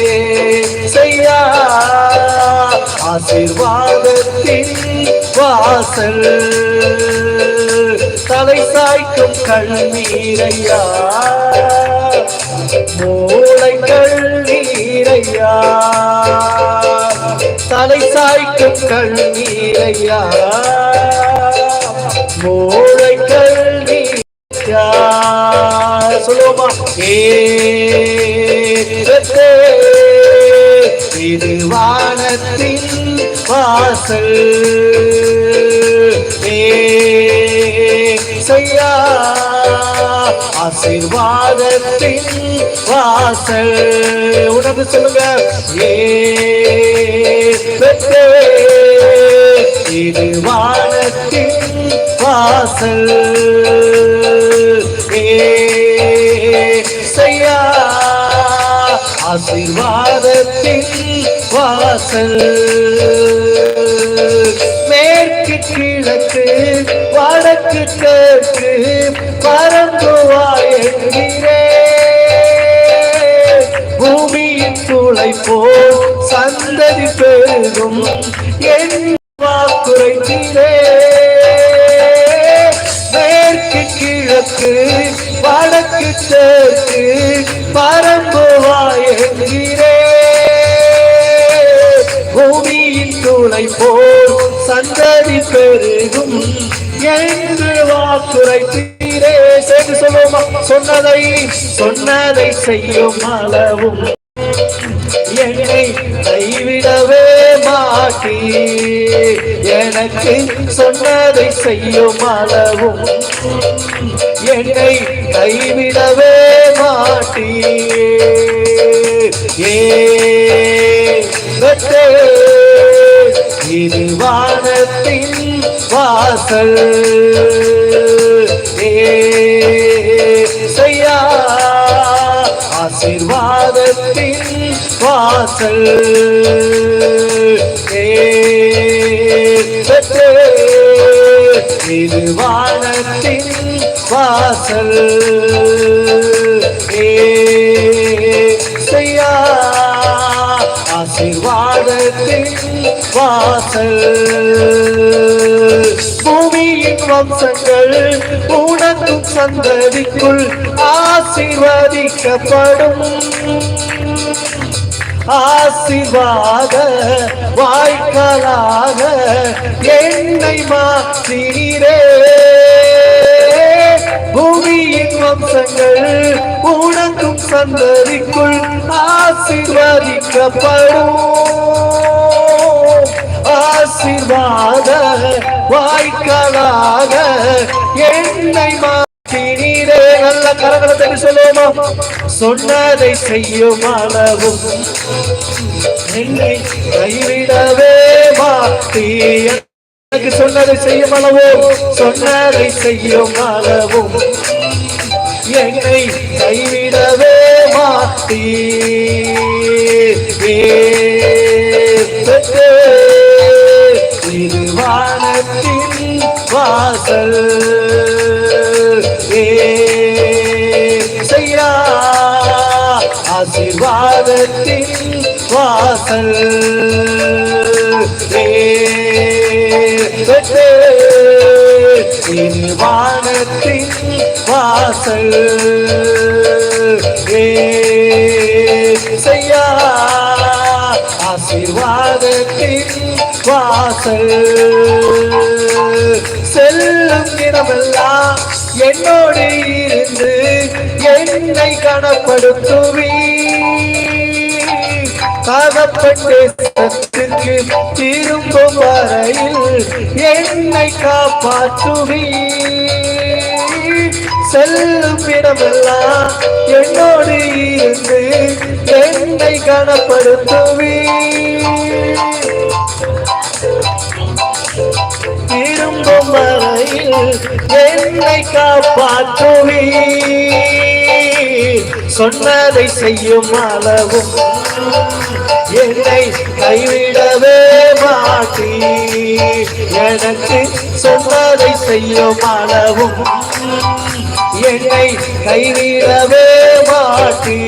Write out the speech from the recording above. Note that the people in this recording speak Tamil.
ஏசையா ஆசீர்வாதத்தின் வாசல் தலை சாய்க்கும் கண்ணீரையா மூளை கண்ணீரையா தலை சாய்க்கும் கண்ணீரையா மூளை கண்ணீரையா சொல்லுவோமா இது வானத்தின் வாசல் ஏசையா ஆசீர்வாதத்தின் வாசல் உணர்ந்து சொல்லுங்க இது வானத்தின் வாசல் ஏசையா ஆசீர்வாதத்தின் வாசல் மேற்கு கிழக்கு வடக்கு தெற்கு பரந்துவாய் என்கிறே பூமியின் துளை போல் சந்ததி பெருகும் என் வாக்குரைத்தீரே மேற்கு கிழக்கு வடக்கு தெற்கு பரம்புவாய் என்கிறே பூமியின் துளை போல் சந்ததி பெருகும் என்று வாக்குரைத்தீரே சேர்ந்து சொல்லுமா சொன்னதை செய்யும் அளவும் என்னை கைவிடவே மாட்டீ எனக்கு சொன்னதை செய்யும் அளவும் என்னை கைவிடவே மாட்டீ இது வானத்தின் வாசல் ஏசையா ஆசீர்வாதத்தின் வாசல் இது வானத்தின் வாசல் ஏசையா ஆசீர்வாதத்தின் வாசல் பூமியின் வம்சங்கள் உனக்கும் சந்ததிக்குள் ஆசீர்வதிக்கப்படும் ஆசீர்வாத வாய்க்காலாக என்னை மாற்றீரே பூமியின் வம்சங்கள் உனக்கும் சந்ததிக்குள் ஆசீர்வதிக்கப்படும் ஆசீர்வாத வாய்க்காலாக என்னை மாற்றினீரே நல்ல கரங்களை தட்டி சொல்லுமா சொன்னதை செய்யும் அளவும் என்னை கைவிடவே மாட்டீ எனக்கு சொன்னதை செய்யும் அளவும் சொன்னதை செய்யும் அளவும் என்னை கைவிடவே மாட்டீ இது வானத்தின் வாசல் ஏசையா ஆசீர்வாதத்தின் வாசல் இது வானத்தின் வாசல் ஏசையா ஆசீர்வாதத்தின் வாசல் செல்லும் இடமெல்லாம் என்னோடு இருந்து என்னை கனப்படுத்துவி காணப்பட்டு சத்துக்கு திரும்பும் வரையில் என்னை காப்பாற்றுவி செல்லும் இடமெல்லாம் என்னோடு இருந்து என்னை கனப்படுத்துவி திரும்பும் வரையில் என்னை காப்பாற்றுவி சொன்னதை செய்யும் அளவும் என்னை கைவிடவே மாட்டீ எனக்கு சொன்னதை செய்யும் அளவும் என்னை கைவிடவே மாட்டீ